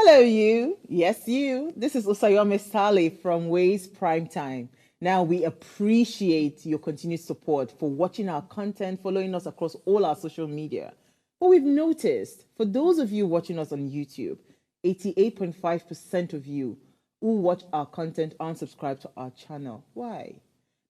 Hello, you. Yes, you. This is Usayome Sale from Ways Primetime. Now, we appreciate your continued support for watching our content, following us across all our social media. But we've noticed, for those of you watching us on YouTube, 88.5% of you who watch our content aren't subscribed to our channel. Why?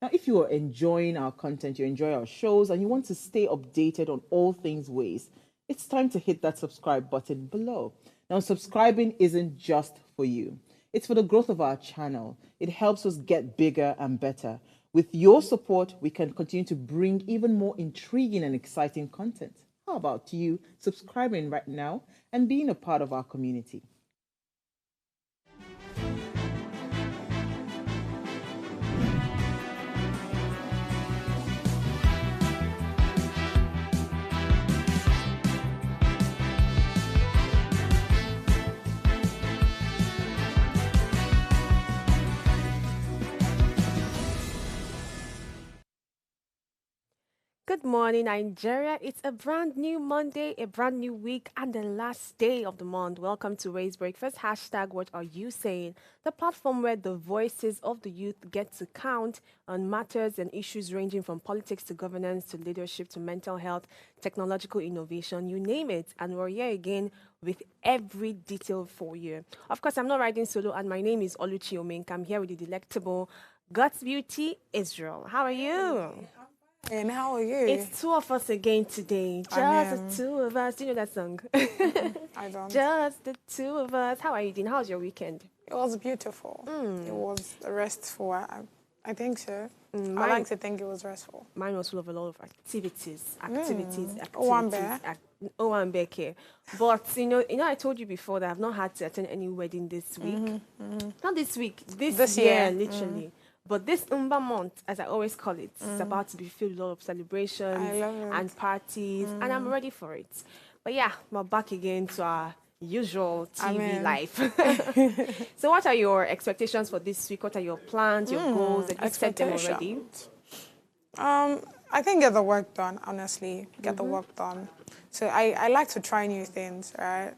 Now, if you are enjoying our content, you enjoy our shows, and you want to stay updated on all things Ways, it's time to hit that subscribe button below. Now, subscribing isn't just for you. It's for the growth of our channel. It helps us get bigger and better. With your support, we can continue to bring even more intriguing and exciting content. How about you subscribing right now and being a part of our community? Good morning, Nigeria. It's a brand new Monday, a brand new week, and the last day of the month. Welcome to Raise Breakfast. Hashtag What Are You Saying? The platform where the voices of the youth get to count on matters and issues ranging from politics to governance to leadership to mental health, technological innovation, you name it. And we're here again with every detail for you. Of course, I'm not riding solo, and my name is Oluchi Omenka. I'm here with the delectable God's Beauty Israel. How are you? And how are you? It's two of us again today. Just the two of us. Do you know that song? I don't. Just the two of us. How are you doing? How was your weekend? It was beautiful. It was restful. I think so. I Mine, like to think it was restful. mine was full of a lot of activities. Owambe. Owambe. But I told you before that I've not had to attend any wedding this week. Not this week. This year, literally. But this Umba month, as I always call it, is about to be filled with a lot of celebrations and parties, and I'm ready for it. But yeah, we're back again to our usual TV life. So what are your expectations for this week? What are your plans, your goals? Have you set them already? I think get the work done, honestly. Get the work done. So I like to try new things, right?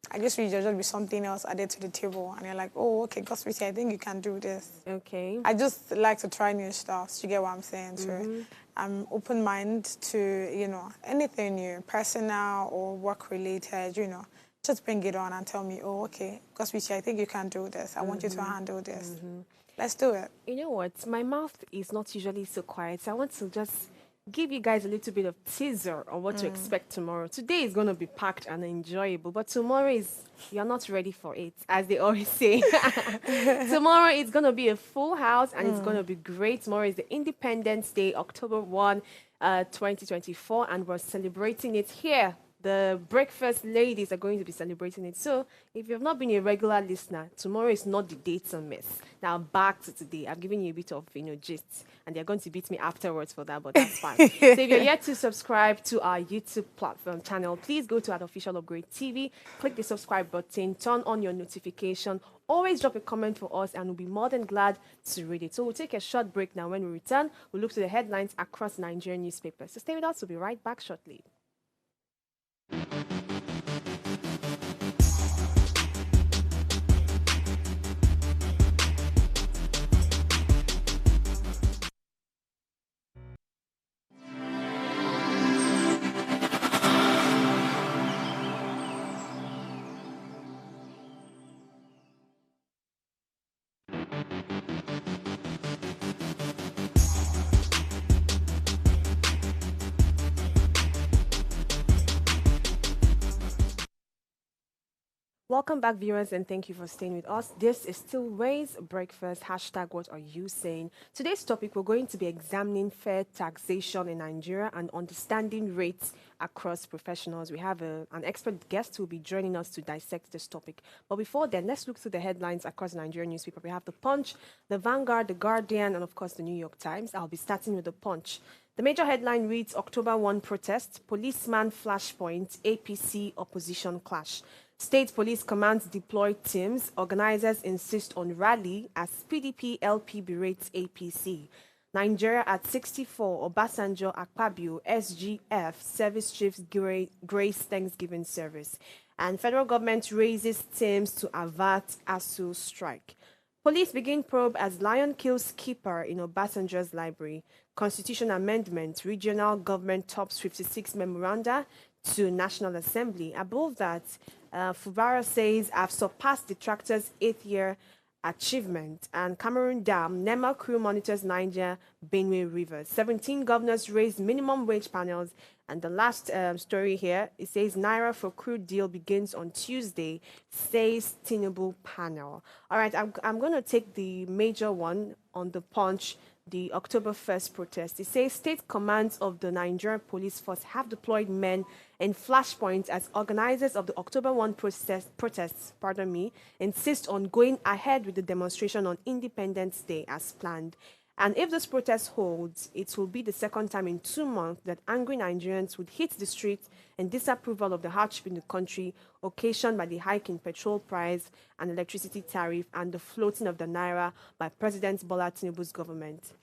I just wish there would be something else added to the table. And you're like, oh, okay, Gospel, I think you can do this. Okay. I just like to try new stuff. So you get what I'm saying? So I'm open-minded to, anything new, personal or work-related, just bring it on and tell me, oh, okay, Gospel, I think you can do this. I want you to handle this. Let's do it. You know what? My mouth is not usually so quiet. So I want to just give you guys a little bit of teaser on what to expect tomorrow. Today is going to be packed and enjoyable, but tomorrow you're not ready for it, as they always say. Tomorrow it's going to be a full house and it's going to be great. Tomorrow is the Independence Day, October 1, 2024, and we're celebrating it here. The breakfast ladies are going to be celebrating it. So if you have not been a regular listener, tomorrow is not the day to miss. Now back to today. I've given you a bit of gist, and they're going to beat me afterwards for that, but that's fine. So if you're yet to subscribe to our YouTube platform channel, please go to our official Upgrade TV, click the subscribe button, turn on your notification. Always drop a comment for us, and we'll be more than glad to read it. So we'll take a short break now. When we return, we'll look to the headlines across Nigerian newspapers. So stay with us. We'll be right back shortly. Welcome back, viewers, and thank you for staying with us. This is still Ways Breakfast. Hashtag What Are You Saying? Today's topic, we're going to be examining fair taxation in Nigeria and understanding rates across professionals. We have an expert guest who will be joining us to dissect this topic. But before then, let's look through the headlines across Nigerian newspaper. We have The Punch, The Vanguard, The Guardian, and of course, The New York Times. I'll be starting with The Punch. The major headline reads, October 1 protest, policeman flashpoint, APC opposition clash. State Police Command deploy teams. Organizers insist on rally as PDP LP berates APC. Nigeria at 64, Obasanjo Akpabio, SGF, service chiefs grace Thanksgiving service. And federal government raises teams to avert ASU strike. Police begin probe as lion kills keeper in Obasanjo's library. Constitution amendment, regional government tops 56 memoranda to National Assembly. Above that, Fubara says, I've surpassed the tractor's 8th year achievement. And Cameroon Dam, NEMA crew monitors Niger, Benue rivers. 17 governors raised minimum wage panels. And the last story here, it says Naira for crude deal begins on Tuesday, says Tinubu panel. All right, I'm going to take the major one on the Punch, the October 1st protest. It says state commands of the Nigerian police force have deployed men in flashpoints as organizers of the October 1 protests, insist on going ahead with the demonstration on Independence Day as planned. And if this protest holds, it will be the second time in 2 months that angry Nigerians would hit the streets in disapproval of the hardship in the country, occasioned by the hike in petrol price and electricity tariff and the floating of the Naira by President Bola Tinubu's government.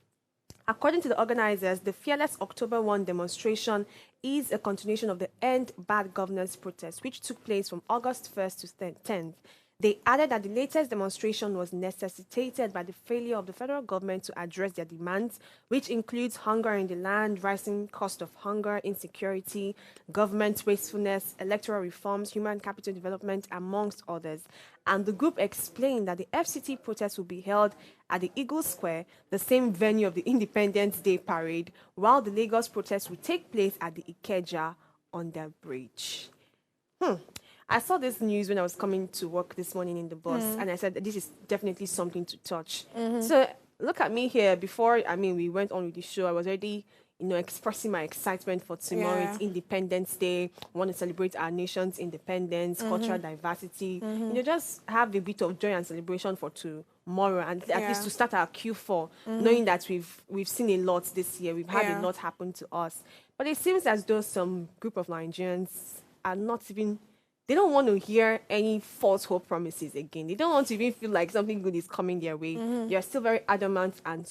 According to the organizers, the Fearless October 1 demonstration is a continuation of the End Bad Governance protest, which took place from August 1st to 10th. They added that the latest demonstration was necessitated by the failure of the federal government to address their demands, which includes hunger in the land, rising cost of hunger, insecurity, government wastefulness, electoral reforms, human capital development, amongst others. And the group explained that the FCT protest will be held at the Eagle Square, the same venue of the Independence Day parade, while the Lagos protest will take place at the Ikeja under bridge. I saw this news when I was coming to work this morning in the bus, and I said, this is definitely something to touch. So look at me here. Before, we went on with the show, I was already, expressing my excitement for tomorrow. It's Independence Day. I want to celebrate our nation's independence, cultural diversity. Just have a bit of joy and celebration for tomorrow, and at least to start our Q4, knowing that we've seen a lot this year. We've had a lot happen to us. But it seems as though some group of Nigerians are not even... They don't want to hear any false hope promises again. They don't want to even feel like something good is coming their way. They are still very adamant and,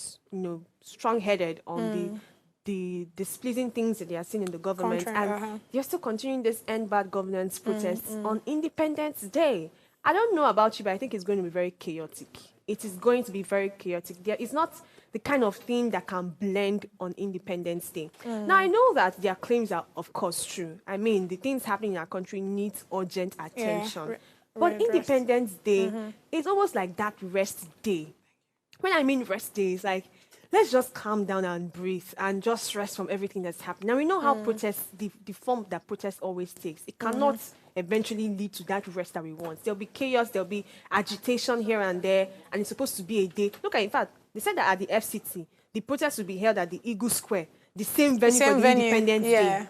strong-headed on the displeasing things that they are seeing in the government. They're still continuing this End Bad Governance protest on Independence Day. I don't know about you, but I think it's going to be very chaotic. It is going to be very chaotic. It's not the kind of thing that can blend on Independence Day. Now, I know that their claims are, of course, true. The things happening in our country need urgent attention. But Independence Day is almost like that rest day. When I mean rest day, it's like, let's just calm down and breathe and just rest from everything that's happening. Now, we know how protests, the form that protest always takes. It cannot eventually lead to that rest that we want. There'll be chaos, there'll be agitation here and there, and it's supposed to be a day. Look, in fact, they said that at the FCT, the protest will be held at the Eagle Square, the same venue for the Independence Day.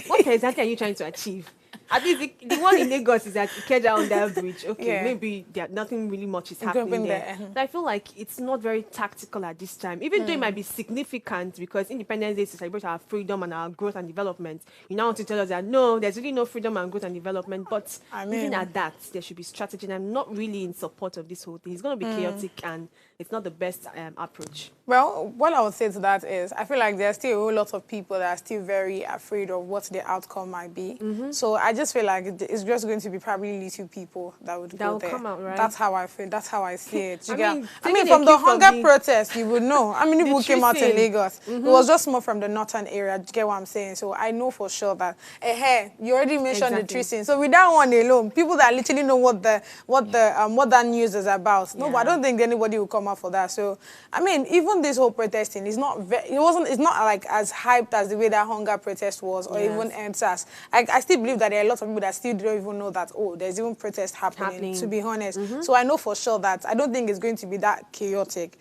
What exactly are you trying to achieve? At least the one in Lagos is at Ikeja under bridge. Okay, maybe nothing really much is happening there. But I feel like it's not very tactical at this time, even though it might be significant because Independence Day is to celebrate our freedom and our growth and development. You now want to tell us that no, there's really no freedom and growth and development. But even at that, there should be strategy. And I'm not really in support of this whole thing. It's going to be chaotic and it's not the best approach. Well, what I would say to that is I feel like there are still a whole lot of people that are still very afraid of what the outcome might be. So I just feel like it's just going to be probably little people that would go there. Come out, right? That's how I feel. That's how I see it. I mean, from the hunger protest, you would know. I mean, people came out in Lagos. It was just more from the northern area. Do you get what I'm saying? So I know for sure that, you already mentioned the tracing. So with that one alone, people that literally know what that news is about. No, but I don't think anybody will come out for that. So, I mean, even this whole protesting is not it's not like as hyped as the way that hunger protest was or even EndSARS. I still believe that there are a lot of people that still don't even know that, there's even protest happening. To be honest. So I know for sure that I don't think it's going to be that chaotic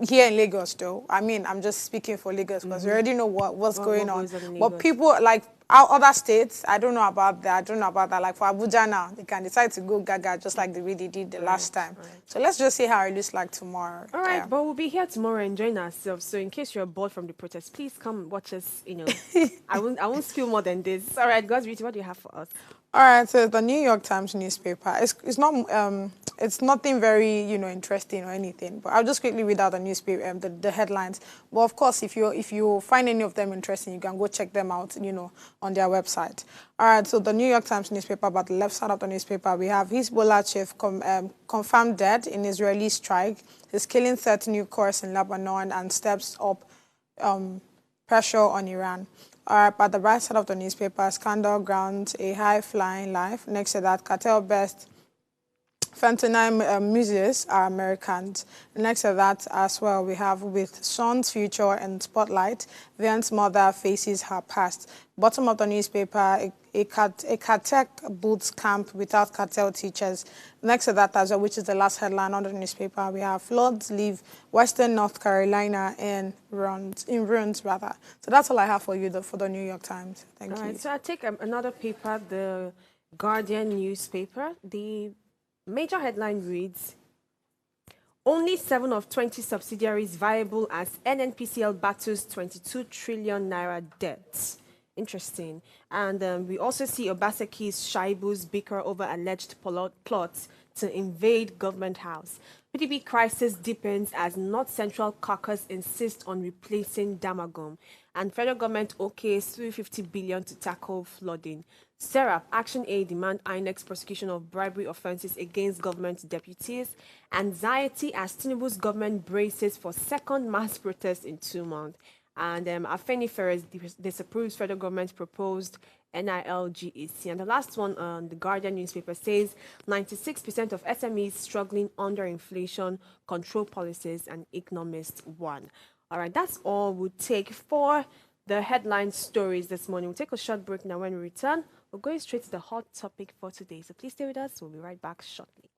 here in Lagos, though. I mean, I'm just speaking for Lagos because we already know what's going on. But people like our other states, I don't know about that. Like for Abuja now, they can decide to go gaga just like the way they did the last time. So let's just see how it looks like tomorrow. All right, but we'll be here tomorrow enjoying ourselves. So in case you're bored from the protest, please come watch us. I won't spill more than this. All right, God's beauty, what do you have for us? All right, so the New York Times newspaper, it's not it's nothing very, interesting or anything. But I'll just quickly read out the newspaper, the headlines. But of course, if you find any of them interesting, you can go check them out, on their website. All right. So the New York Times newspaper, about the left side of the newspaper, we have Hezbollah chief confirmed dead in Israeli strike. He's killing 30 new course in Lebanon and steps up pressure on Iran. All right, but the right side of the newspaper, scandal grounds a high-flying life. Next to that, cartel best fentanyl muses are Americans. Next to that as well, we have with son's future in spotlight, Vian's mother faces her past. Bottom of the newspaper, a cartel boots camp without cartel teachers. Next to that as well, which is the last headline on the newspaper, we have floods leave Western North Carolina in ruins. So that's all I have for you for the New York Times. Thank you. All right, so I'll take another paper, the Guardian newspaper. The major headline reads, only 7 of 20 subsidiaries viable as NNPCL battles 22 trillion naira debt. Interesting. And we also see Obaseki's Shaibu's bicker over alleged plots to invade government house. PDP crisis deepens as North Central caucus insists on replacing Damagum. And federal government okays 350 billion to tackle flooding. Serap, Action A demand INEC's prosecution of bribery offences against government deputies. Anxiety as Tinubu's government braces for second mass protest in 2 months. And Afeni Ferres disapproves federal government's proposed NILGAC. And the last one on the Guardian newspaper says 96% of SMEs struggling under inflation control policies, and economists won. All right, that's all we'll take for the headline stories this morning. We'll take a short break now. When we return, we're going straight to the hot topic for today. So please stay with us. We'll be right back shortly.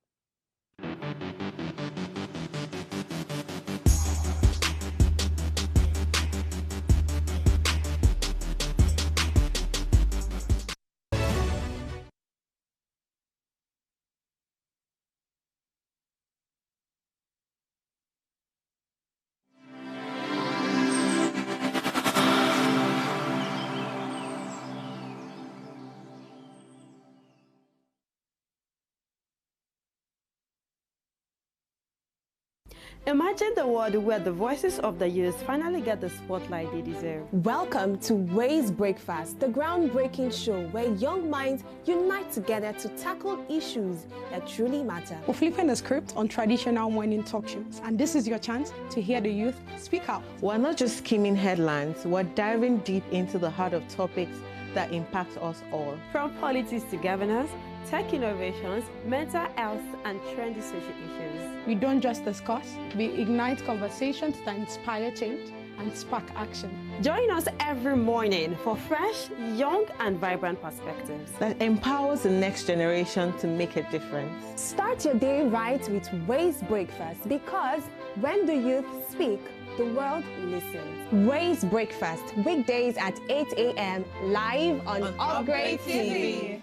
Imagine the world where the voices of the youth finally get the spotlight they deserve. Welcome to Ways Breakfast, the groundbreaking show where young minds unite together to tackle issues that truly matter. We're flipping the script on traditional morning talk shows, and this is your chance to hear the youth speak out. We're not just skimming headlines, we're diving deep into the heart of topics that impact us all. From politics to governance, tech innovations, mental health, and trendy social issues. We don't just discuss, we ignite conversations that inspire change and spark action. Join us every morning for fresh, young, and vibrant perspectives that empowers the next generation to make a difference. Start your day right with Ways Breakfast, because when the youth speak, the world listens. Ways Breakfast, weekdays at 8 a.m. live on Upgrade TV.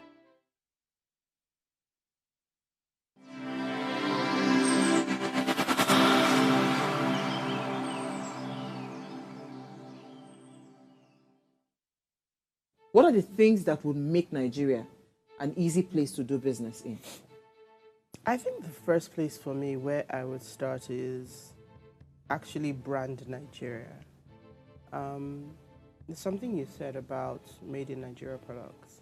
What are the things that would make Nigeria an easy place to do business in? I think the first place for me where I would start is actually brand Nigeria. There's something you said about made in Nigeria products.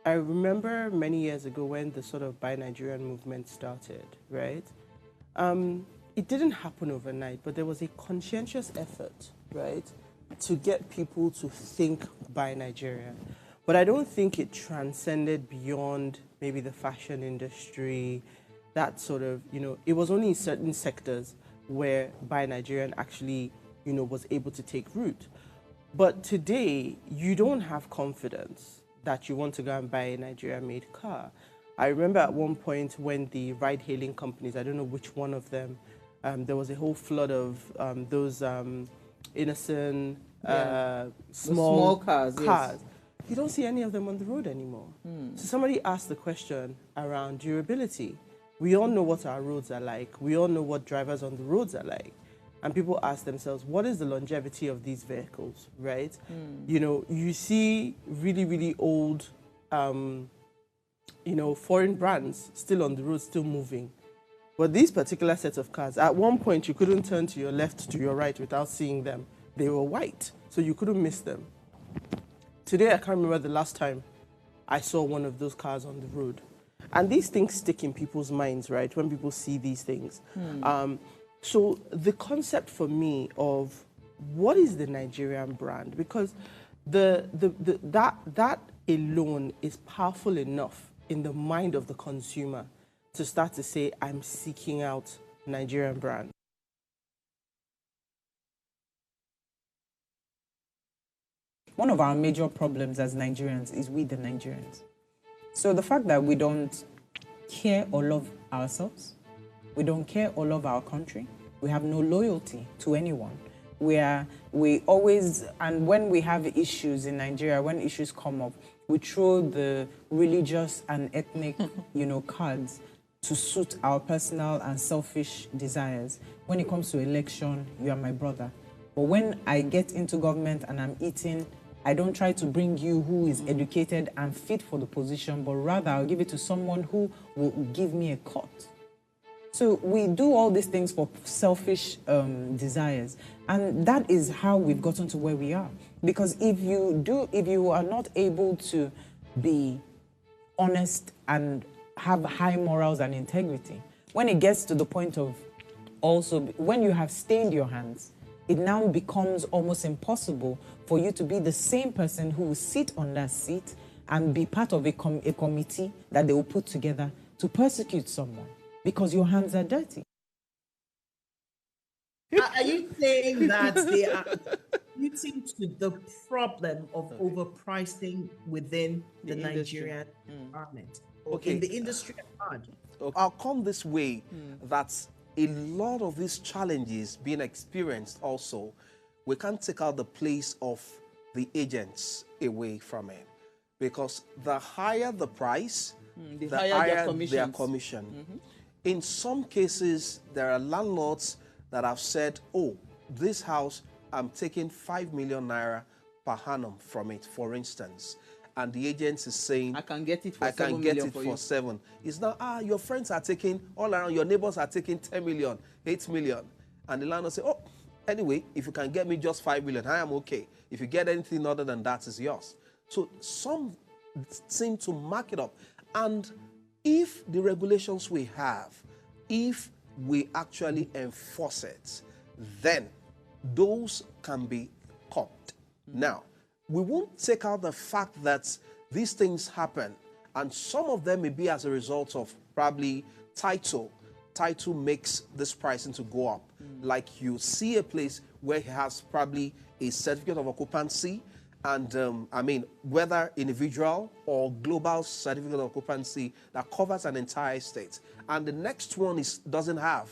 I remember many years ago when the sort of Buy Nigerian movement started, right? It didn't happen overnight, but there was a conscientious effort, right, to get people to think Buy Nigeria. But I don't think it transcended beyond maybe the fashion industry, that sort of, it was only in certain sectors where Buy Nigerian actually, was able to take root. But today, you don't have confidence that you want to go and buy a Nigeria-made car. I remember at one point when the ride-hailing companies, I don't know which one of them, there was a whole flood of those innocent, small cars. Yes. You don't see any of them on the road anymore. So somebody asked the question around durability. We all know what our roads are like. We all know what drivers on the roads are like. And people ask themselves, what is the longevity of these vehicles, right? You see really, really old foreign brands still on the road, still moving. But these particular sets of cars, at one point you couldn't turn to your left, to your right without seeing them. They were white, so you couldn't miss them. Today, I can't remember the last time I saw one of those cars on the road. And these things stick in people's minds, right, when people see these things. So the concept for me of what is the Nigerian brand, because that alone is powerful enough in the mind of the consumer to start to say, I'm seeking out Nigerian brand. One of our major problems as Nigerians is we the Nigerians. So the fact that we don't care or love ourselves, we don't care or love our country, we have no loyalty to anyone. We always, and when we have issues in Nigeria, when issues come up, we throw the religious and ethnic, cards to suit our personal and selfish desires. When it comes to election, you are my brother. But when I get into government and I'm eating, I don't try to bring you who is educated and fit for the position, but rather I'll give it to someone who will give me a cut. So we do all these things for selfish desires. And that is how we've gotten to where we are. Because if you are not able to be honest and have high morals and integrity, when it gets to the point of also, when you have stained your hands, it now becomes almost impossible for you to be the same person who will sit on that seat and be part of a committee that they will put together to persecute someone because your hands are dirty. Are you saying that they are contributing to the problem of overpricing within the Nigerian environment or in the industry at large? I'll come this way, that a lot of these challenges being experienced also, we can't take out the place of the agents away from it. Because the higher the price, the higher their commission. In some cases, there are landlords that have said, oh, this house, I'm taking 5 million naira per annum from it, for instance. And the agent is saying, I can get it for 7. It's now, your friends are taking, all around, your neighbors are taking 10 million, 8 million. And the landlord say, oh, anyway, if you can get me just 5 million, I am okay. If you get anything other than that, it's yours. So some seem to mark it up. And if the regulations we have, if we actually enforce it, then those can be caught. Now, we won't take out the fact that these things happen, and some of them may be as a result of probably title. Title makes this pricing to go up. Like you see a place where it has probably a certificate of occupancy, and whether individual or global certificate of occupancy that covers an entire state, and the next one doesn't have.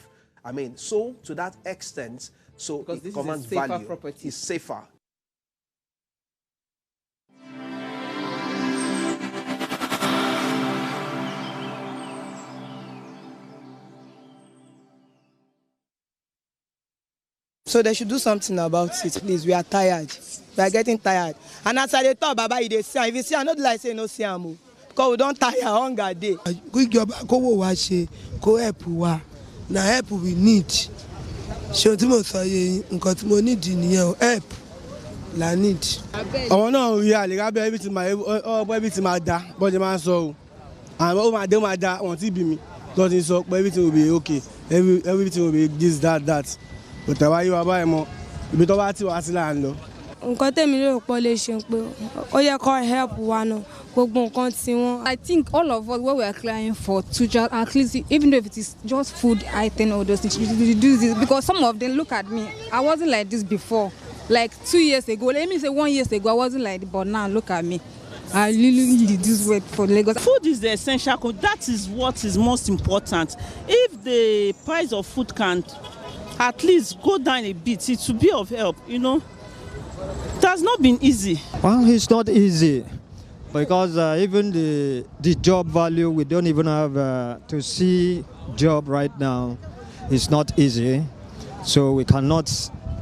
So to that extent, so because it commands value. Property. It's safer. So they should do something about it, please. We are tired. We are getting tired. And as I talk, Baba, you see, if you see, I not like say no see am, because we don't tire hunger day. Good job. Go watch it. Go help wa. Now help we need. So tí mo sọ yẹn, nǹkan tí mo need nìyẹn, help la need. Àwọn náà rí àlè rábẹ́ everything máa da bọ́jú máa ń sọ o. Àwọn ó máa da wọ́n ti bí mi lọ́ọ́ ti sọ pé everything will be okay, everything will be this that. But why wá báyìí mọ́ ibi tó bá ti wá sí là ń lọ. Nǹkan tèmi lérò pé lè ṣe pé ó yẹ kó help wa náà gbogbo nǹkan tí wọ́n. I think all of us what we are crying for to just at least even though if it is just food item or those things we do this because some of them look at me. I wasn't like this before. Like 2 years ago, let me say 1 year ago I wasn't like this, but now look at me. I really this way for Lagos. Food is the essential. That is what is most important. If the price of food can at least go down a bit, it will be of help, It has not been easy. Well, it's not easy because even the job value, we don't even have to see job right now. It's not easy. So we cannot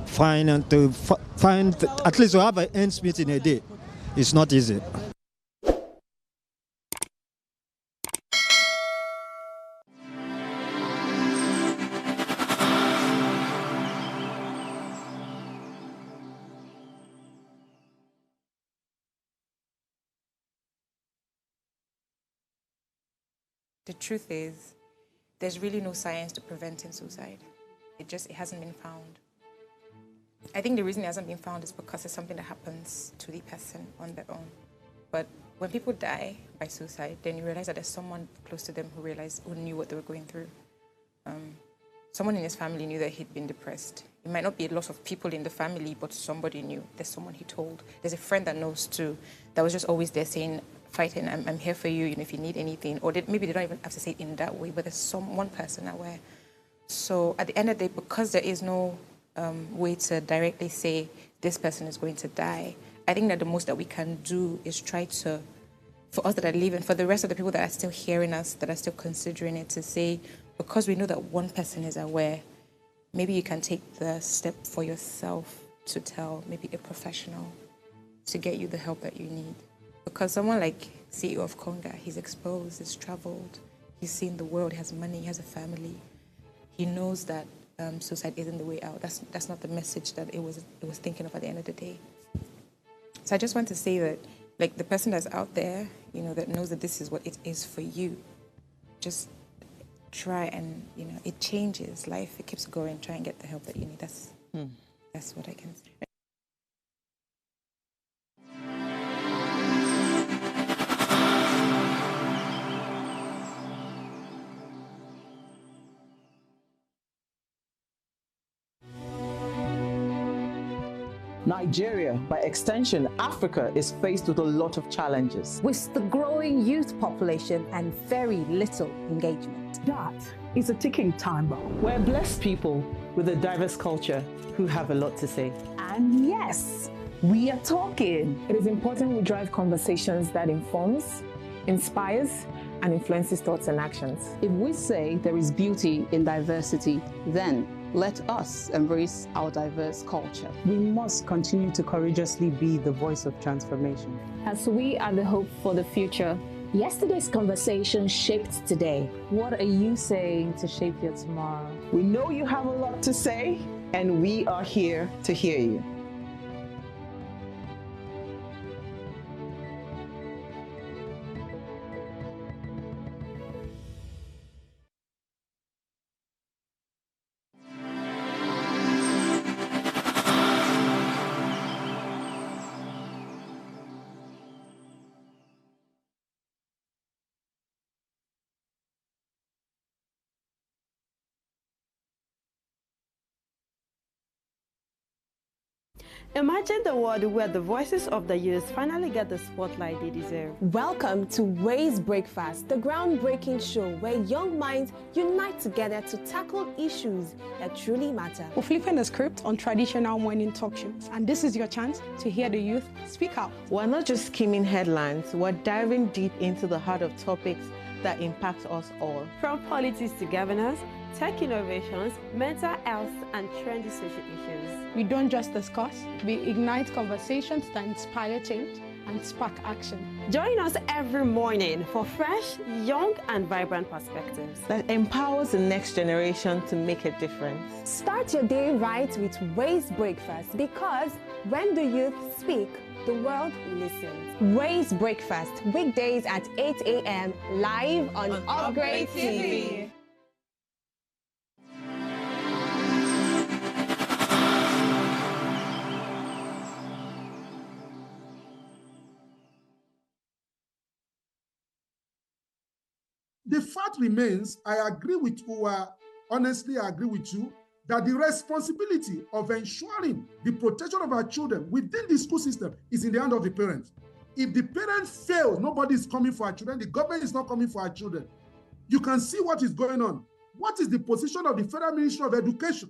find at least to have an ends meet in a day. It's not easy. the truth is, there's really no science to preventing suicide. It hasn't been found. I think the reason it hasn't been found is because it's something that happens to the person on their own. But when people die by suicide, then you realize that there's someone close to them who knew what they were going through. Someone in his family knew that he'd been depressed. It might not be a lot of people in the family, but somebody knew. There's someone he told. There's a friend that knows too, that was just always there saying, fighting, I'm here for you, if you need anything. Or maybe they don't even have to say it in that way, but there's one person aware. So at the end of the day, because there is no way to directly say this person is going to die, I think that the most that we can do is try to, for us that are living, for the rest of the people that are still hearing us, that are still considering it, to say, because we know that one person is aware, maybe you can take the step for yourself to tell maybe a professional to get you the help that you need. Because someone like CEO of Conga, he's exposed, he's traveled, he's seen the world, he has money, he has a family. He knows that suicide isn't the way out. That's not the message that it was thinking of at the end of the day. So I just want to say that, like, the person that's out there, that knows that this is what it is for you, just try and, it changes life. It keeps going. Try and get the help that you need. That's what I can say. Nigeria, by extension, Africa, is faced with a lot of challenges. With the growing youth population and very little engagement. That is a ticking time bomb. We're blessed people with a diverse culture who have a lot to say. And yes, we are talking. It is important we drive conversations that informs, inspires, and influences thoughts and actions. If we say there is beauty in diversity, then let us embrace our diverse culture. We must continue to courageously be the voice of transformation. As we are the hope for the future, yesterday's conversation shaped today. What are you saying to shape your tomorrow? We know you have a lot to say, and we are here to hear you. Imagine the world where the voices of the youth finally get the spotlight they deserve. Welcome to Ways Breakfast, the groundbreaking show where young minds unite together to tackle issues that truly matter. We're flipping the script on traditional morning talk shows, and this is your chance to hear the youth speak out. We're not just skimming headlines, we're diving deep into the heart of topics that impact us all. From politics to governance, tech innovations, mental health, and trendy social issues. We don't just discuss, we ignite conversations that inspire change and spark action. Join us every morning for fresh, young, and vibrant perspectives that empowers the next generation to make a difference. Start your day right with Ways Breakfast, because when the youth speak, the world listens. Ways Breakfast, weekdays at 8 a.m. live on Upgrade TV. The fact remains, I agree with Uwa, honestly, I agree with you, that the responsibility of ensuring the protection of our children within the school system is in the hand of the parents. If the parents fail, nobody is coming for our children, the government is not coming for our children. You can see what is going on. What is the position of the Federal Ministry of Education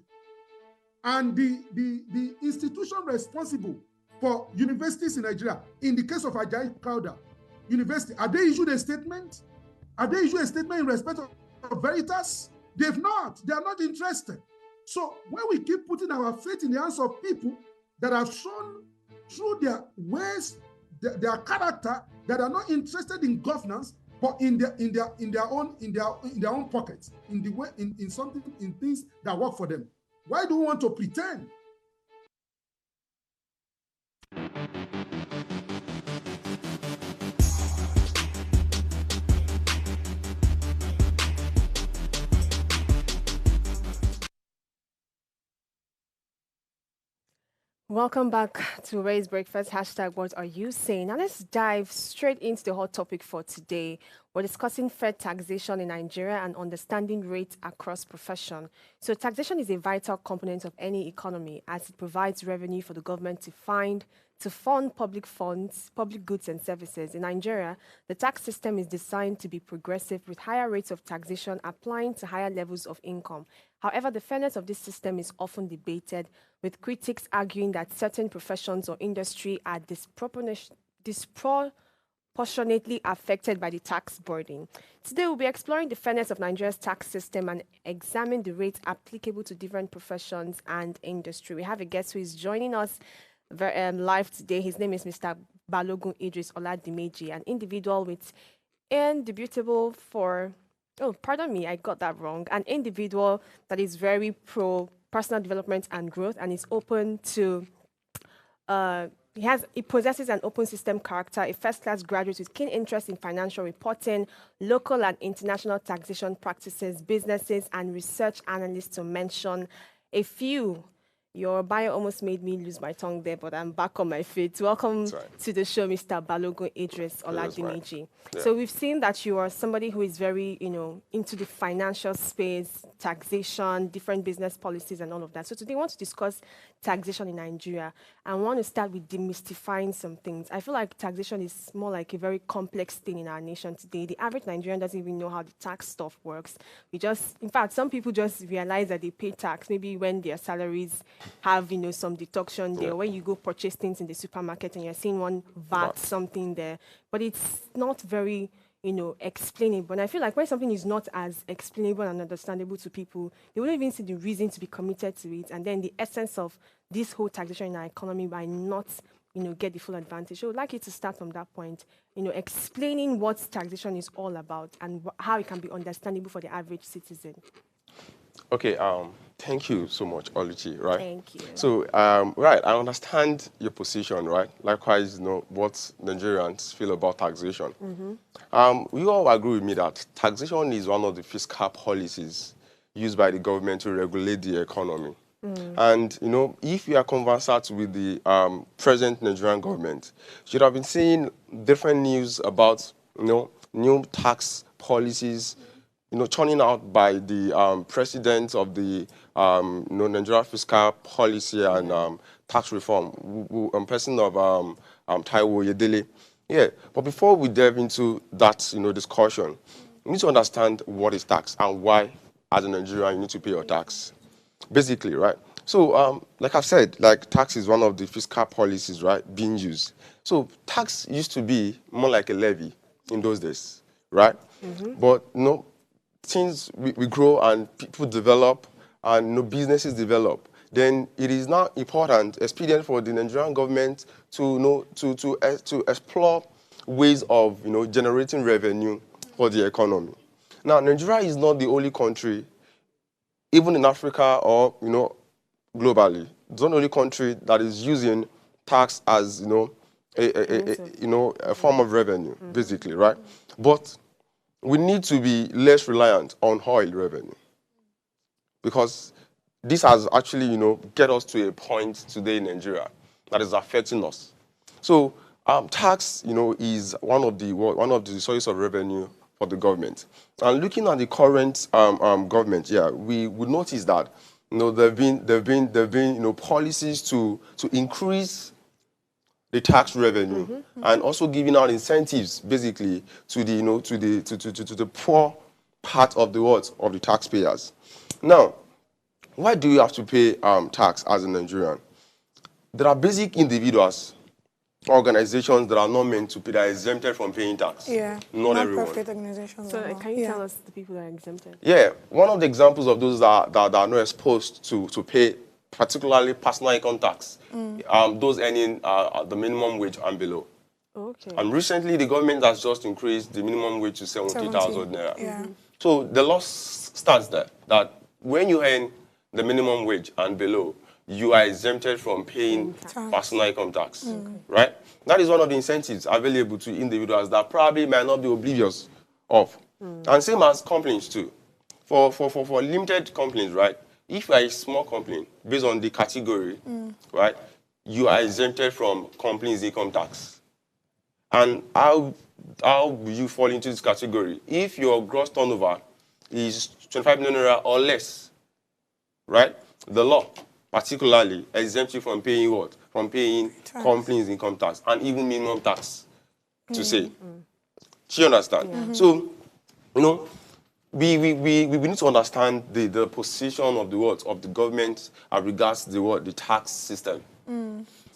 and the institution responsible for universities in Nigeria? In the case of Ajayi Crowther University, are they issued a statement? Are they issued a statement in respect of Veritas? They've not. They are not interested. So when we keep putting our faith in the hands of people that have shown through their ways, their character, that are not interested in governance, but in their own pockets, in the way in something, in things that work for them. Why do we want to pretend? Welcome back to Raise Breakfast. Hashtag what are you saying? Now let's dive straight into the hot topic for today. We're discussing fair taxation in Nigeria and understanding rates across profession. So taxation is a vital component of any economy as it provides revenue for the government to fund public funds, public goods and services. In Nigeria, the tax system is designed to be progressive with higher rates of taxation applying to higher levels of income. However, the fairness of this system is often debated, with critics arguing that certain professions or industry are disproportionately affected by the tax burden. Today, we'll be exploring the fairness of Nigeria's tax system and examine the rates applicable to different professions and industry. We have a guest who is joining us live today. His name is Mr. Balogun Idris Oladimeji, an individual with indubitable for... Oh, pardon me, I got that wrong. An individual that is very pro personal development and growth and is open to, he possesses an open system character, a first-class graduate with keen interest in financial reporting, local and international taxation practices, businesses, and research analysts, to mention a few. Your bio almost made me lose my tongue there, but I'm back on my feet. Welcome to the show, Mr. Balogun Idris Oladimeji. Yeah. So we've seen that you are somebody who is very, into the financial space, taxation, different business policies and all of that. So today I want to discuss taxation in Nigeria. I want to start with demystifying some things. I feel like taxation is more like a very complex thing in our nation today. The average Nigerian doesn't even know how the tax stuff works. In fact, some people just realize that they pay tax maybe when their salaries have, some deduction there. When you go purchase things in the supermarket and you're seeing one VAT something there, but it's not very, explainable. And I feel like when something is not as explainable and understandable to people, they wouldn't even see the reason to be committed to it. And then the essence of this whole taxation in our economy by not, get the full advantage. So I would like you to start from that point, explaining what taxation is all about and how it can be understandable for the average citizen. Okay, thank you so much, Oluchi, right? Thank you. So, right, I understand your position, right? Likewise, what Nigerians feel about taxation. You all agree with me that taxation is one of the fiscal policies used by the government to regulate the economy. And, if you are conversant with the present Nigerian government, you should have been seeing different news about, new tax policies, churning out by the president of the Nigeria Fiscal Policy and Tax Reform, person of Taiwo Yedele. Yeah, but before we delve into that, discussion, you need to understand what is tax and why, as a Nigerian, you need to pay your tax. Basically, right? So, like I've said, tax is one of the fiscal policies, right, being used. So, tax used to be more like a levy in those days, right? But, things we grow and people develop and businesses develop, then it is now important, expedient for the Nigerian government to to explore ways of generating revenue for the economy. Now, Nigeria is not the only country, even in Africa or globally, it's not the only country that is using tax as a form of revenue, basically, right? But we need to be less reliant on oil revenue because this has actually, get us to a point today in Nigeria that is affecting us. So, tax, is one of the sources of revenue for the government. And looking at the current government, we would notice that, there've been policies to increase the tax revenue and also giving out incentives basically to the to the poor part of the taxpayers. Now, why do you have to pay tax as a Nigerian? There are basic individuals, organizations that are not meant to pay, that are exempted from paying tax. Yeah, not everyone. Profit organizations. So can you tell us the people that are exempted? Yeah, one of the examples of those that are not exposed to pay particularly personal income tax, those earning the minimum wage and below. Okay. And recently, the government has just increased the minimum wage to 70,000 naira. Yeah. So the law stands there that when you earn the minimum wage and below, you are exempted from paying personal income tax, right? That is one of the incentives available to individuals that probably might not be oblivious of. And same as companies too. For limited companies, right? If you are a small company, based on the category, right, you are exempted from companies' income tax. And how will you fall into this category? If your gross turnover is 25 million naira or less, right? The law particularly exempts you from paying what? From paying companies' income tax and even minimum tax, to say. Do you understand? Yeah. So, you know, we need to understand the position of the what of the government as regards the tax system.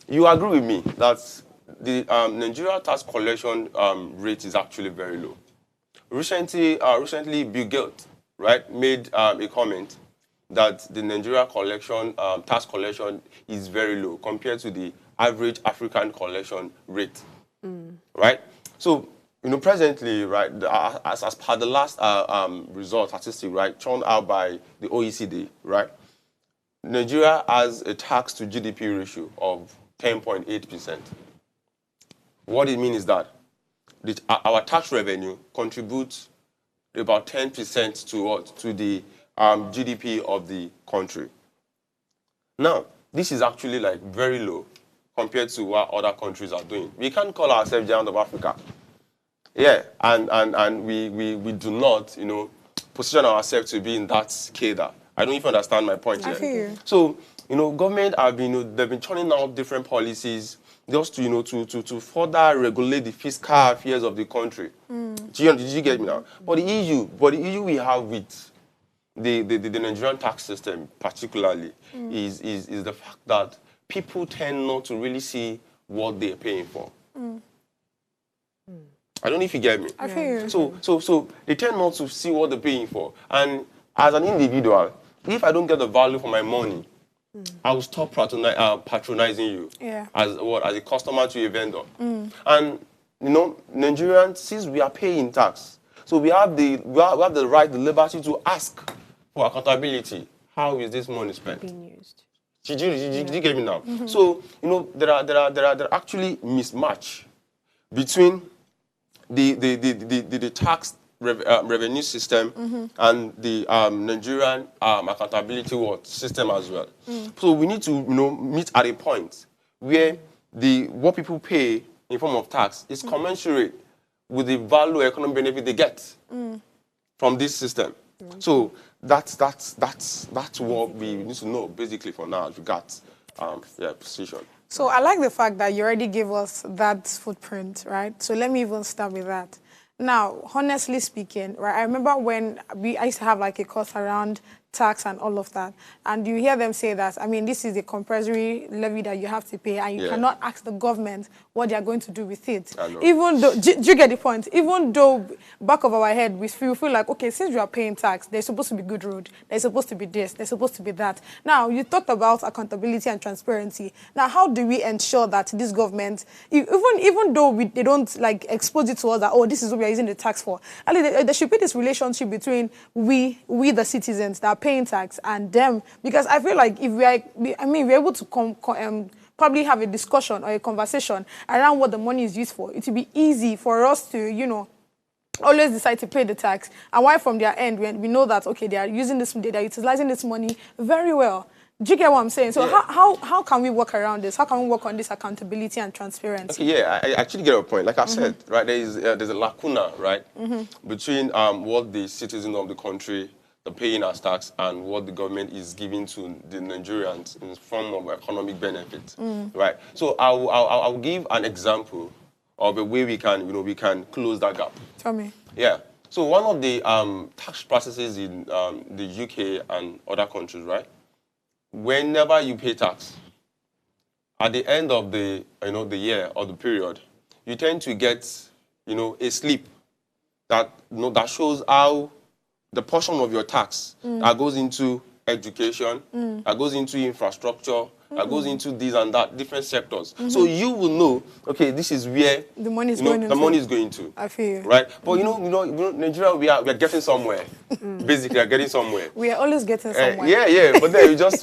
You agree with me that the Nigeria tax collection rate is actually very low. Recently, Bill Gates, right, made a comment that the Nigeria collection tax collection is very low compared to the average African collection rate, right? So, you know, presently, right, as per the last result statistic, right, churned out by the OECD, right, Nigeria has a tax to GDP ratio of 10.8%. What it means is that our tax revenue contributes about 10% to what? To the GDP of the country. Now, this is actually like very low compared to what other countries are doing. We can't call ourselves giant of Africa. Yeah, and we do not, you know, position ourselves to be in that cadre. I don't even understand my point here. I feel you. So, you know, government have been, you know, they've been churning out different policies just to, you know, to further regulate the fiscal affairs of the country. Did you get me now? But the issue we have with the Nigerian tax system particularly is the fact that people tend not to really see what they're paying for. I don't know if you get me. I feel you. So they tend not to see what they're paying for. And as an individual, if I don't get the value for my money, I will stop patronizing you as a customer to a vendor. And you know, Nigerians, since we are paying tax, so we have the right, the liberty to ask for accountability. How is this money spent? Being used. Did you get me now? So you know, there are actually mismatch between the tax revenue system and the Nigerian accountability system as well. So we need to, you know, meet at a point where what people pay in form of tax is commensurate with the value or economic benefit they get from this system. So that's what we need to know basically for now as regards position. So I like the fact that you already gave us that footprint, right? So let me even start with that. Now, honestly speaking, right, I remember when I used to have like a course around tax and all of that, and you hear them say that, I mean, this is a compulsory levy that you have to pay, and you cannot ask the government what they are going to do with it. Even though, do you get the point? Even though back of our head, we feel like, okay, since we are paying tax, there's supposed to be good road, there's supposed to be this, there's supposed to be that. Now, you talked about accountability and transparency. Now, how do we ensure that this government, even though they don't like expose it to us that, oh, this is what we are using the tax for, I mean, there should be this relationship between we the citizens that are paying tax and them, because I feel like if we're able to probably have a discussion or a conversation around what the money is used for, it will be easy for us to, you know, always decide to pay the tax. And why from their end, when we know that, okay, they are using this, they are utilizing this money very well. Do you get what I'm saying? So how can we work around this? How can we work on this accountability and transparency? Okay, yeah, I actually get a point. Like I said, right, there's a lacuna, right, between what the citizens of the country are paying as tax and what the government is giving to the Nigerians in the form of economic benefit, right? So I'll give an example of a way we can, you know, we can close that gap. Tell me. Yeah. So one of the tax practices in the UK and other countries, right? Whenever you pay tax, at the end of the the year or the period, you tend to get a slip that that shows how the portion of your tax that goes into education, that goes into infrastructure, that goes into this and that, different sectors. So you will know, okay, this is where the money is going to. I feel. Right? But Nigeria, we are getting somewhere. Basically, we are getting somewhere. We are always getting somewhere. Yeah. But then you just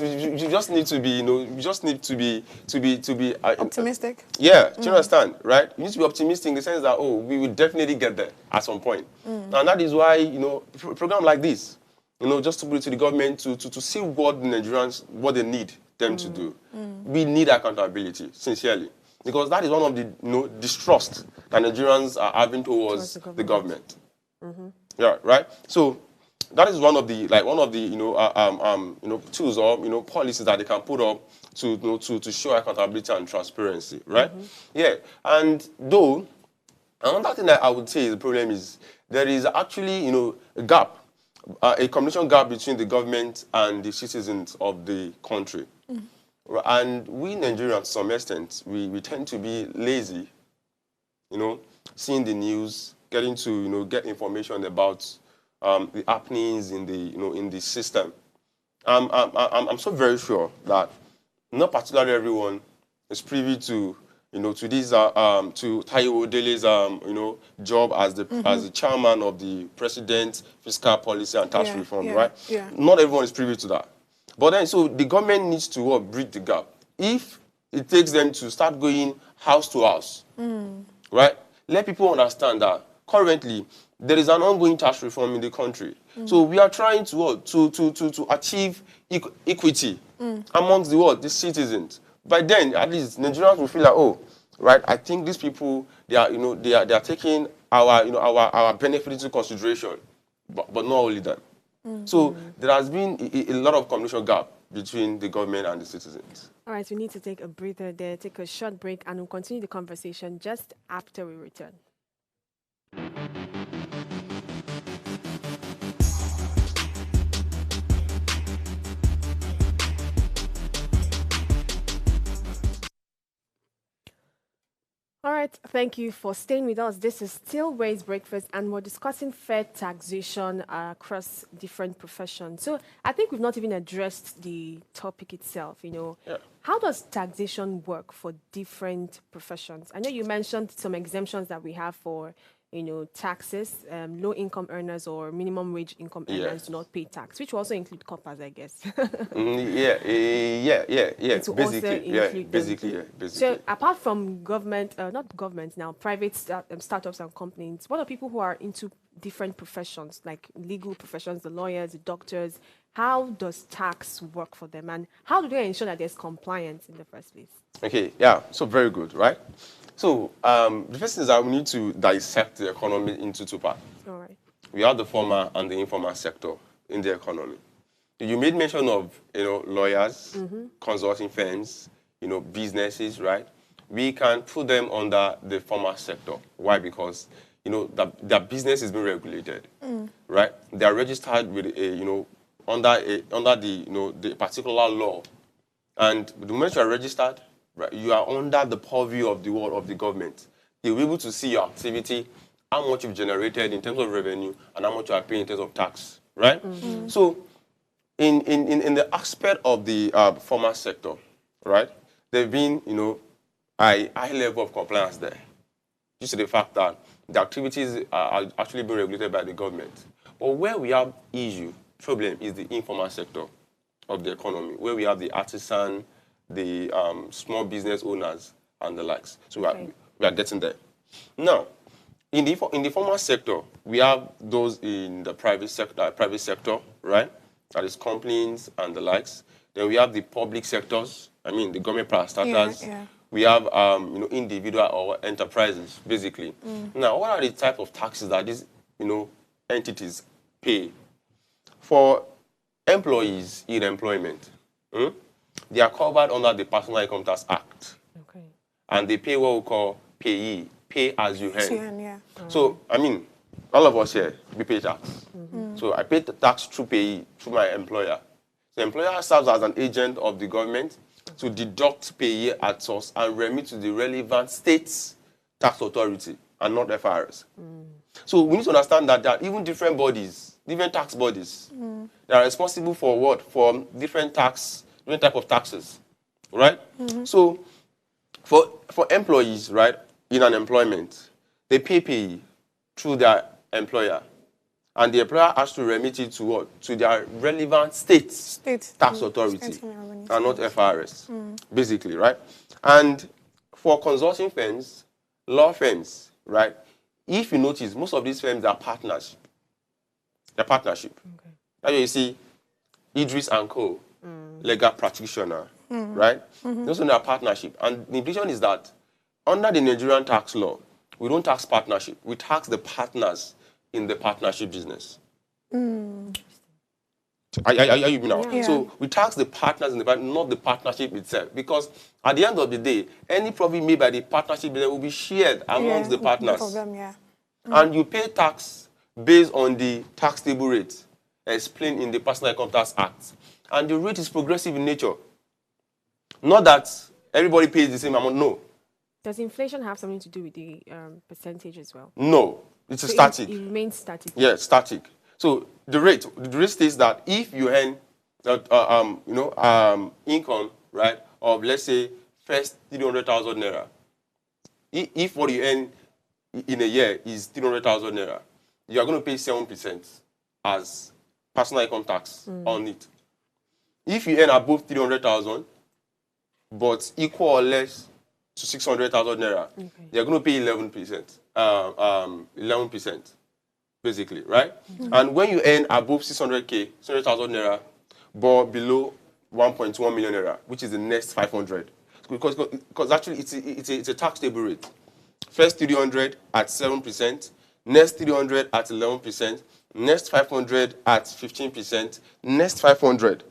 need to be, you just need to be optimistic. Yeah, do you understand? Right? You need to be optimistic in the sense that we will definitely get there at some point. And that is why a program like this, just to put it to the government to see what the Nigerians they need them to do. we need accountability, sincerely, because that is one of the distrust that Nigerians are having towards the government. Yeah, right. So that is one of the tools or policies that they can put up to show accountability and transparency, right? Yeah, and though another thing that I would say is the problem is there is actually a gap, a communication gap between the government and the citizens of the country. And we Nigerians, to some extent, we tend to be lazy, seeing the news, getting to get information about the happenings in the system. I'm so very sure that not particularly everyone is privy to to these to Taiwo Dele's job as the chairman of the President's Fiscal Policy and Tax Reform, right? Yeah. Not everyone is privy to that. But then, so the government needs to bridge the gap. If it takes them to start going house to house, right? Let people understand that currently there is an ongoing tax reform in the country. So we are trying to achieve equity amongst the citizens. By then, at least Nigerians will feel like, oh, right, I think these people they are taking our benefit into consideration, but not only them. So there has been a lot of communication gap between the government and the citizens. All right, we need to take a breather there, take a short break, and we'll continue the conversation just after we return. All right, thank you for staying with us. This is still Ways Breakfast, and we're discussing fair taxation across different professions. So I think we've not even addressed the topic itself, How does taxation work for different professions? I know you mentioned some exemptions that we have for taxes, low-income earners or minimum wage income earners do not pay tax, which will also include coppers, I guess. Basically. So apart from private startups and companies, what are people who are into different professions, like legal professions, the lawyers, the doctors? How does tax work for them, and how do they ensure that there's compliance in the first place? Okay, yeah, so very good, right? So the first thing is that we need to dissect the economy into two parts. All right. We have the formal and the informal sector in the economy. You made mention of lawyers, consulting firms, businesses, right? We can put them under the formal sector. Why? Because their business is being regulated, right? They are registered with under the particular law, and the moment you are registered, right, you are under the purview of the government. They'll be able to see your activity, how much you've generated in terms of revenue, and how much you are paying in terms of tax, right? So, in the aspect of the formal sector, right, there've been a high level of compliance there, due to the fact that the activities are actually being regulated by the government. But where we have problem is the informal sector of the economy, where we have the artisan, the small business owners, and the likes. So we are getting there. Now, in the formal sector, we have those in the private sector, right? That is companies and the likes. Then we have the public sectors. I mean, the government parastatals. We have individual or enterprises, basically. Now, what are the type of taxes that these entities pay? For employees in employment, they are covered under the Personal Income Tax Act. Okay. And they pay what we call payee, pay as you earn. So, I mean, all of us here, we pay tax. So I pay the tax through payee, through my employer. The employer serves as an agent of the government to deduct payee at source and remit to the relevant state's tax authority and not FRS. So we need to understand that even different bodies, different tax bodies, they are responsible for what? For different type of taxes, right? So for employees, right, in an employment, they pay payee through their employer. And the employer has to remit it to what? To their relevant state tax authority and not FRS, basically, right? And for consulting firms, law firms, right, if you notice, most of these firms are partnership. They're partnership. Okay. That's why you see Idris and Co., legal practitioner, right? They also need a partnership. And the implication is that under the Nigerian tax law, we don't tax partnership. We tax the partners in the partnership business. Are you now? Yeah. So we tax the partners in the not the partnership itself, because at the end of the day, any profit made by the partnership will be shared amongst the partners. Both of them, yeah. And you pay tax based on the taxable rate explained in the Personal Income Tax Act. And the rate is progressive in nature. Not that everybody pays the same amount, no. Does inflation have something to do with the percentage as well? No, it's a static. It remains static. Yeah, static. So the rate states that if you earn income, right, of let's say first 300,000 naira, if what you earn in a year is 300,000 naira, you are going to pay 7% as personal income tax on it. If you earn above 300,000, but equal or less to 600,000 naira, you're going to pay 11%. 11%, basically, right? And when you earn above 600K, 600,000 naira, but below 1.1 million naira, which is the next 500, because actually it's a taxable rate. First 300 at 7%, next 300 at 11%, next 500 at 15%, next 500.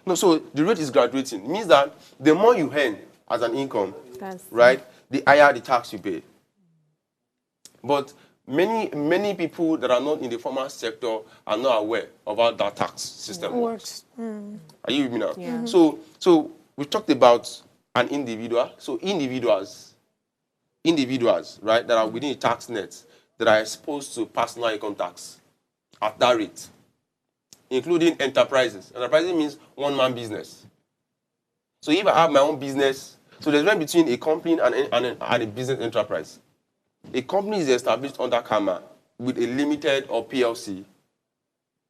No, so the rate is graduating. It means that the more you earn as an income, right, the higher the tax you pay. But many people that are not in the formal sector are not aware of how that tax system works. Are you with me now? Yeah. So we talked about an individual. So individuals, right, that are within the tax net that are exposed to personal income tax at that rate, including enterprises. Enterprises means one-man business. So if I have my own business, so there's a difference between a company and a business enterprise. A company is established under KAMA with a limited or PLC,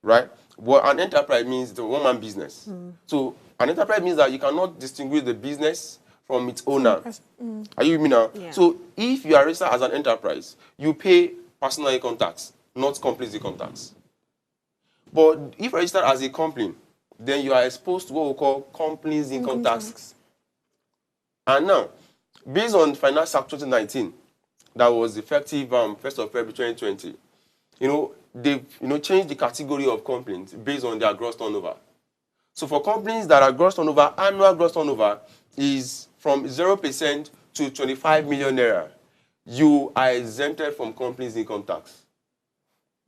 right? But an enterprise means it's a one-man business. So an enterprise means that you cannot distinguish the business from its owner. Are you with me now? Yeah. So if you are registered as an enterprise, you pay personal income tax, not company's income tax. But if you're registered as a company, then you are exposed to what we call company's income tax. And now, based on Finance Act 2019, that was effective 1st of February 2020, they've changed the category of companies based on their gross turnover. So for companies that are gross turnover, annual gross turnover is from 0% to 25 million naira, you are exempted from company's income tax.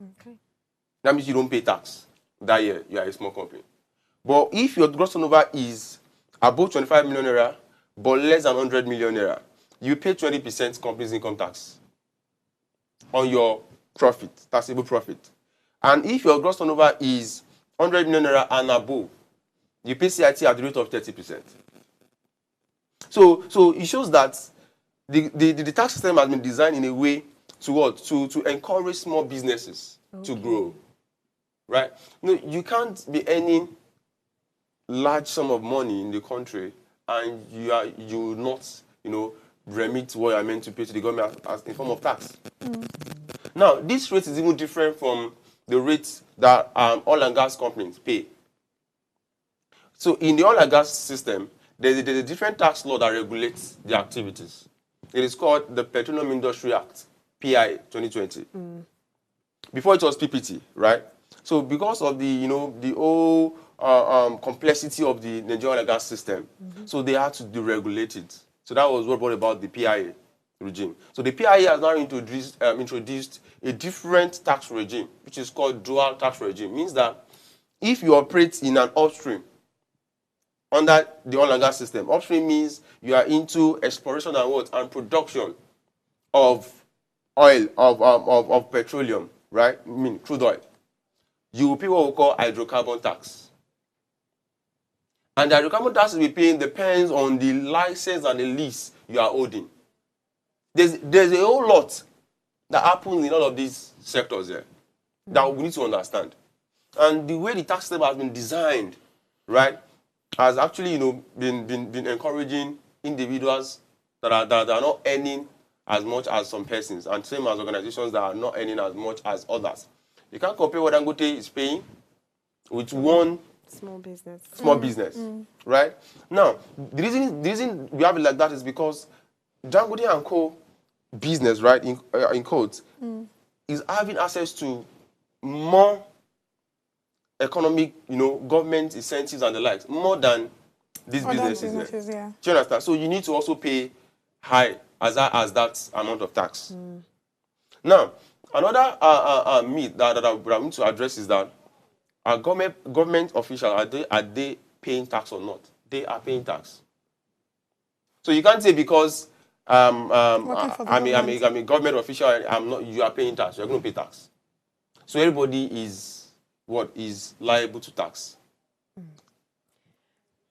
Okay. That means you don't pay tax that year. You are a small company. But if your gross turnover is above 25 million naira, but less than 100 million naira, you pay 20% company's income tax on your profit, taxable profit. And if your gross turnover is 100 million naira and above, you pay CIT at the rate of 30%. So it shows that the tax system has been designed in a way to encourage small businesses to grow, right? No, you can't be earning large sum of money in the country and you will not, remit what you are meant to pay to the government as in form of tax. Now, this rate is even different from the rates that oil and gas companies pay. So in the oil and gas system, there's a different tax law that regulates the activities. It is called the Petroleum Industry Act, PI 2020. Before it was PPT, right? So because of the whole complexity of the Nigerian oil and gas system, so they had to deregulate it. So that was what brought about the PIA regime. So the PIA has now introduced a different tax regime, which is called dual tax regime. It means that if you operate in an upstream under the oil and gas system, upstream means you are into exploration and production of oil, of petroleum, right? I mean, crude oil. You will pay what we call hydrocarbon tax. And the hydrocarbon tax you will be paying depends on the license and the lease you are holding. There's a whole lot that happens in all of these sectors here that we need to understand. And the way the tax system has been designed, right, has actually been encouraging individuals that are not earning as much as some persons, and same as organizations that are not earning as much as others. You can't compare what Dangote is paying with one Small business. Small business, right? Now, the reason we have it like that is because Dangote and Co. business, right, in quotes, is having access to more economic, government incentives and the likes, more than these businesses. Yeah. Do you understand? So you need to also pay high as that amount of tax. Now, another myth that I need to address is that our government officials, are they paying tax or not? They are paying tax. So you can't say because I'm a government official, you are paying tax, you're going to pay tax. So everybody is liable to tax.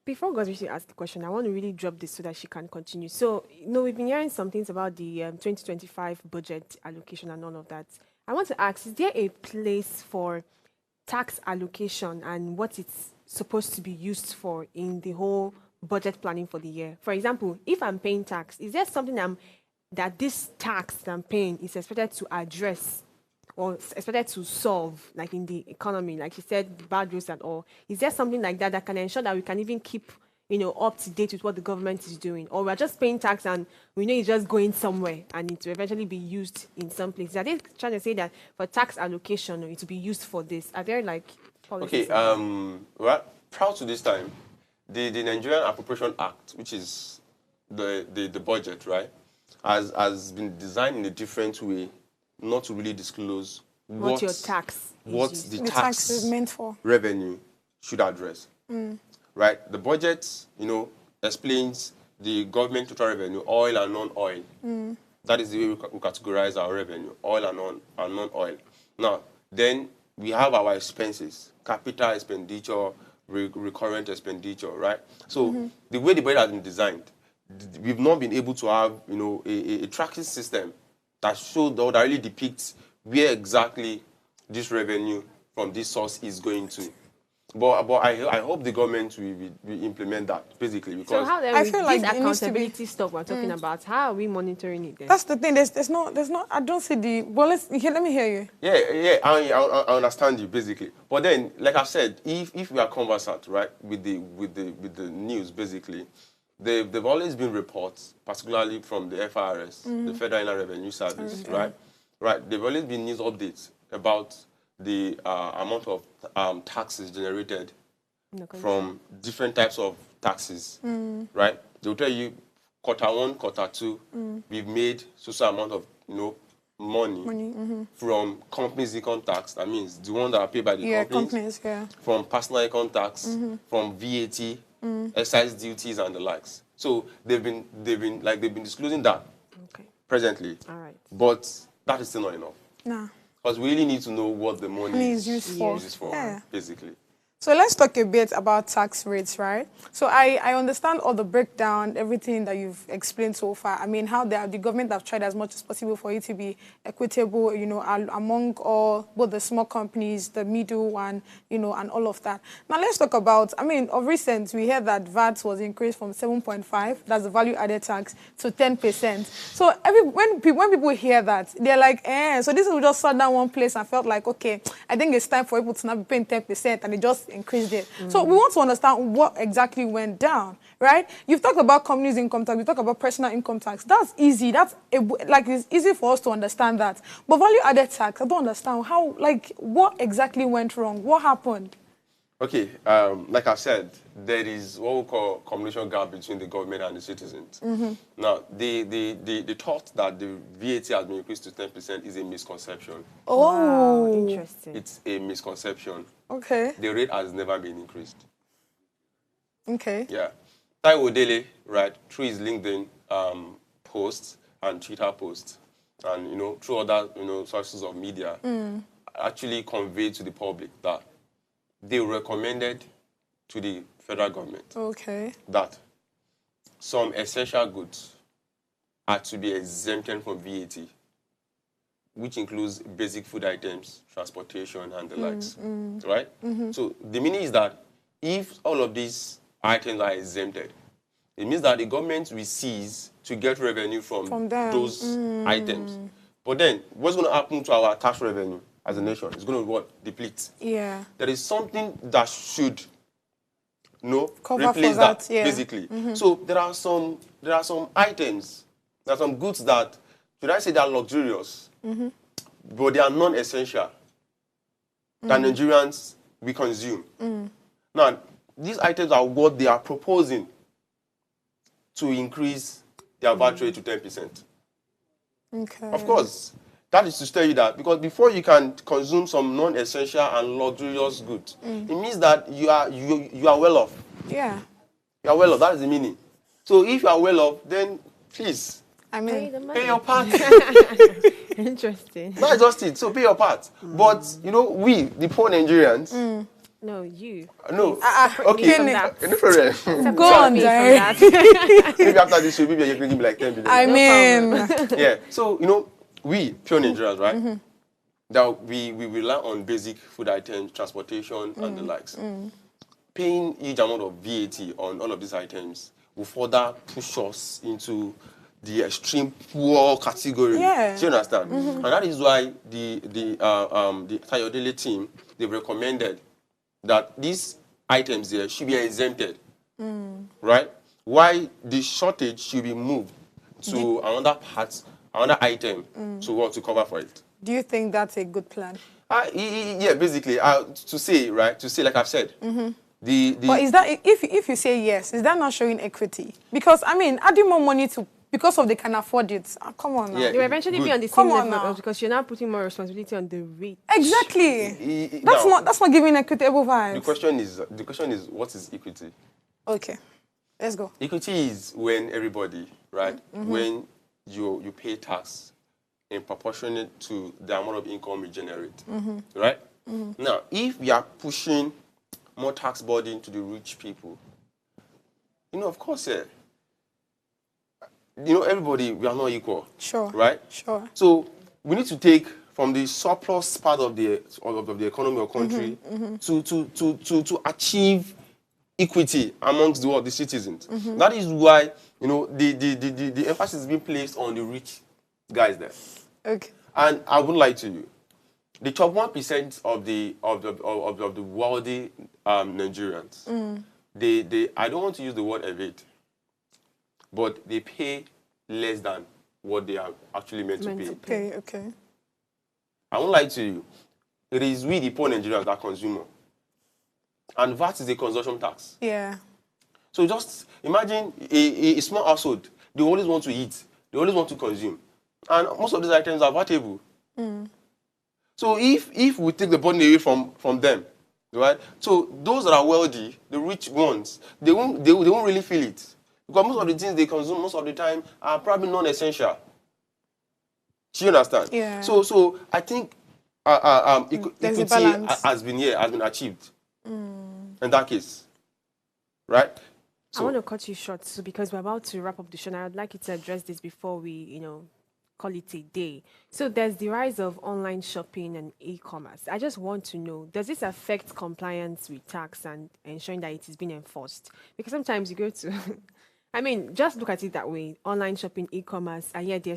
Before Godric asks the question, I want to really drop this so that she can continue. So, we've been hearing some things about the 2025 budget allocation and all of that. I want to ask, is there a place for tax allocation and what it's supposed to be used for in the whole budget planning for the year? For example, if I'm paying tax, is there something that this tax that I'm paying is expected to address or expected to solve, like in the economy, like you said, bad roads and all? Is there something like that can ensure that we can even keep, up to date with what the government is doing? Or we're just paying tax and we know it's just going somewhere and it will eventually be used in some places? Are they trying to say that for tax allocation, it will be used for this? Are there like policies? Okay, well, prior to this time, the Nigerian Appropriation Act, which is the budget, right, has been designed in a different way, not to really disclose what your tax the tax is meant for, revenue should address. Right? The budget, explains the government total revenue, oil and non-oil. That is the way we categorize our revenue, oil and non-oil. Now, then we have our expenses, capital expenditure, recurrent expenditure, right? So the way the budget has been designed, we've not been able to have, a tracking system that really depicts where exactly this revenue from this source is going to. But I hope the government will implement that, basically, because so how then I feel like this accountability stuff we're talking about, how are we monitoring it then? That's the thing. There's not. I don't see the. Well, let me hear you. Yeah. I understand you basically. But then, like I said, if we are conversant, right, with the news, basically, they've always been reports, particularly from the FIRS, the Federal Inland Revenue Service, right? Right. They've always been news updates about the amount of taxes generated from different types of taxes, right? They'll tell you quarter one, quarter two, we've made so amount of money from companies' income tax. That means the one that are paid by the companies, from personal income tax, from VAT, excise duties, and the likes. So they've been disclosing that presently. All right. But that is still not enough. Nah. Because we really need to know what the money is used for, basically. So let's talk a bit about tax rates, right? So I understand all the breakdown, everything that you've explained so far. I mean, how the government have tried as much as possible for it to be equitable, among all, both the small companies, the middle one, and all of that. Now let's talk about, of recent, we heard that VAT was increased from 7.5, that's the value added tax, to 10%. So when people hear that, they're like, so this is just sat down one place and felt like, okay, I think it's time for people to not be paying 10%, and it just increased it. So we want to understand what exactly went down, right? You've talked about companies' income tax, we talk about personal income tax. That's easy. It's easy for us to understand that. But value-added tax, I don't understand how, what exactly went wrong? What happened? Okay, like I said, there is what we call communication gap between the government and the citizens. Now, the thought that the VAT has been increased to 10% is a misconception. Oh, wow, interesting. It's a misconception. Okay. The rate has never been increased. Okay. Yeah. Taiwo Dele, right, through his LinkedIn posts and Twitter posts, and through other sources of media, actually conveyed to the public that they recommended to the federal government that some essential goods are to be exempted from VAT, which includes basic food items, transportation, and the likes, right? So the meaning is that if all of these items are exempted, it means that the government will cease to get revenue from those items. But then, what's going to happen to our tax revenue as a nation? It's going to deplete. Yeah. There is something that should Cover replace for that, yeah. basically. So there are some items, there are some goods that, should I say, they are luxurious, but they are non-essential that Nigerians we consume. Now, these items are what they are proposing to increase their VAT rate to 10%. Okay. Of course, that is to tell you that, because before you can consume some non-essential and luxurious goods, it means that you are well off. Yeah. You are well off. That is the meaning. So if you are well off, then please, I mean, pay your part. Interesting. That's just it. So pay your part. But, we, the poor Nigerians, No, you. No. Okay. No problem. Go on, Jerry. Maybe after this show, maybe you're going to give me like 10 billion. I mean. Yeah. So, we, pure Nigerians, right? That we rely on basic food items, transportation, and the likes. Paying huge amount of VAT on all of these items will further push us into the extreme poor category. Yeah. Do you understand? And that is why the Tayodele team, they've recommended that these items here should be exempted, right? Why the shortage should be moved to another part, another item to cover for it. Do you think that's a good plan? Yeah, basically, to say, like I've said, but is that, if you say yes, is that not showing equity? Because, I mean, adding more money to, because they can afford it. Come on now. Yeah, they will eventually be on the same level because you're now putting more responsibility on the rich. Exactly. That's not giving equitable vibes. The question is, what is equity? Okay, let's go. Equity is when everybody, right, when you pay tax in proportionate to the amount of income you generate, right? Now, if we are pushing more tax burden to the rich people, of course, everybody, we are not equal. Sure. Right? Sure. So we need to take from the surplus part of the economy or country to achieve equity amongst the citizens. That is why the emphasis is being placed on the rich guys there. Okay. And I would like to the top 1% of the wealthy Nigerians. They I don't want to use the word evade, but they pay less than what they are actually meant to pay. Okay. I won't lie to you. It is we, the poor Nigerians, that consumer. And VAT is a consumption tax. Yeah. So just imagine a small household. They always want to eat. They always want to consume. And most of these items are VATable. So if we take the burden away from them, right? So those that are wealthy, the rich ones, they won't really feel it. Because most of the things they consume most of the time are probably non-essential. Do you understand? Yeah. So I think equity has been achieved in that case, right? So, I want to cut you short, because we're about to wrap up the show, and I'd like you to address this before we, call it a day. So there's the rise of online shopping and e-commerce. I just want to know, does this affect compliance with tax and ensuring that it is being enforced? Because sometimes you go to, just look at it that way, online shopping, e-commerce, and yet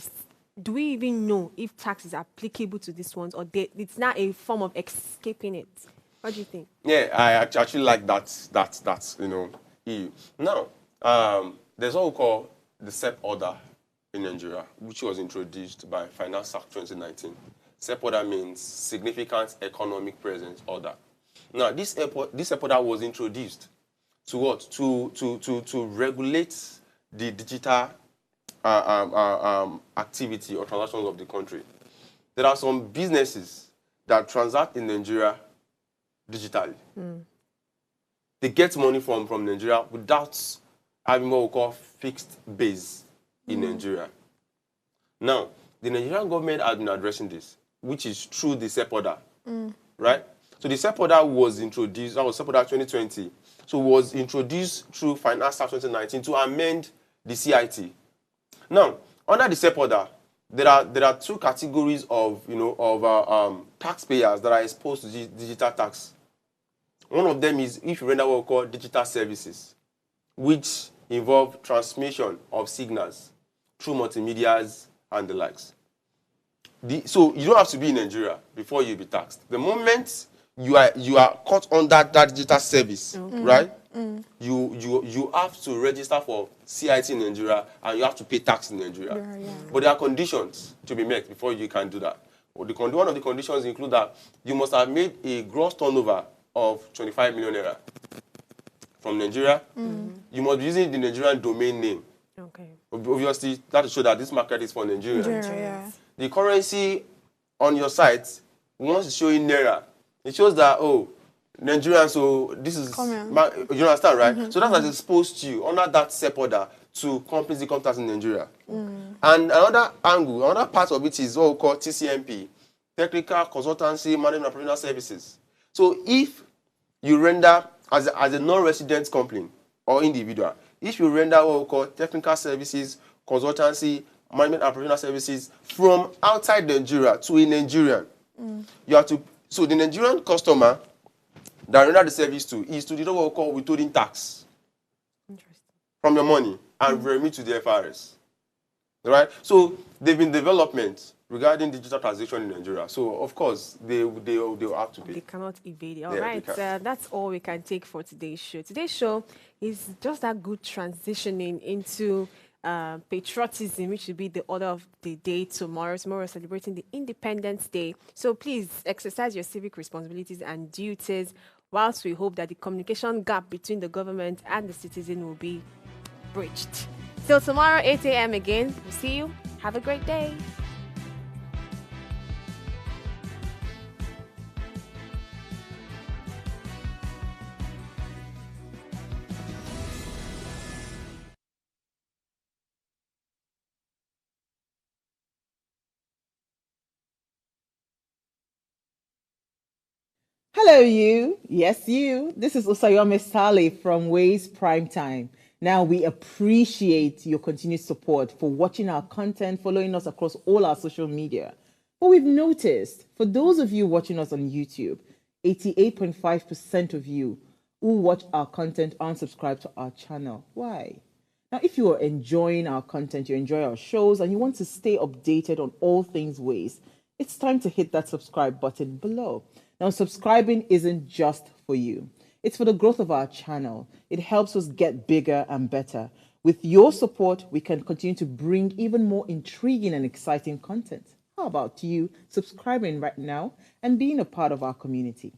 do we even know if tax is applicable to these ones, or it's not a form of escaping it? What do you think? Yeah, I actually like that EU. Now, there's what we call the SEP order in Nigeria, which was introduced by Finance Act 2019. SEP order means Significant Economic Presence Order. Now, this SEP order was introduced to what? To regulate the digital activity or transactions of the country. There are some businesses that transact in Nigeria digitally. They get money from Nigeria without having what we call fixed base in Nigeria. Now, the Nigerian government has been addressing this, which is through the SEP order, right? So the SEP order was introduced, that was SEP order 2020, so it was introduced through Finance Act 2019 to amend the CIT. Now, under the SEP order, there are two categories of taxpayers that are exposed to digital tax. One of them is if you render what we call digital services, which involve transmission of signals through multimedias and the likes. So you don't have to be in Nigeria before you be taxed. The moment you are caught under that digital service, right? You have to register for CIT in Nigeria and you have to pay tax in Nigeria. But there are conditions to be met before you can do that. One of the conditions include that you must have made a gross turnover of 25 million naira from Nigeria. You must be using the Nigerian domain name. Okay. Obviously, that to show that this market is for Nigerians. Yeah. The currency on your site, once it's showing naira, it shows that, oh, Nigerians, so this is, you understand, right? So that has exposed you under that SEP order to companies income tax in Nigeria. And another angle, another part of it is what we call TCMP, Technical Consultancy Management and Professional Services. So if you render, as a non-resident company or individual, if you render what we call technical services, consultancy, management and professional services from outside Nigeria to a Nigerian, you have to, so the Nigerian customer that render the service to is to deduct what we call withholding tax from your money and remit to the FRS. Right? So there've been development regarding digital transaction in Nigeria. So of course they'll have to pay. They cannot evade it. All right, that's all we can take for today's show. Today's show is just that good transitioning into patriotism, which will be the order of the day tomorrow. Tomorrow we're celebrating the Independence Day. So please exercise your civic responsibilities and duties, whilst we hope that the communication gap between the government and the citizen will be bridged. Till tomorrow, 8 a.m. again. We'll see you. Have a great day. Hello, you. Yes, you. This is Usayome Sale from Ways Prime Time. Now, we appreciate your continued support for watching our content, following us across all our social media. But we've noticed, for those of you watching us on YouTube, 88.5% of you who watch our content aren't subscribed to our channel. Why? Now, if you are enjoying our content, you enjoy our shows, and you want to stay updated on all things Ways, it's time to hit that subscribe button below. Now, subscribing isn't just for you. It's for the growth of our channel. It helps us get bigger and better. With your support, we can continue to bring even more intriguing and exciting content. How about you subscribing right now and being a part of our community?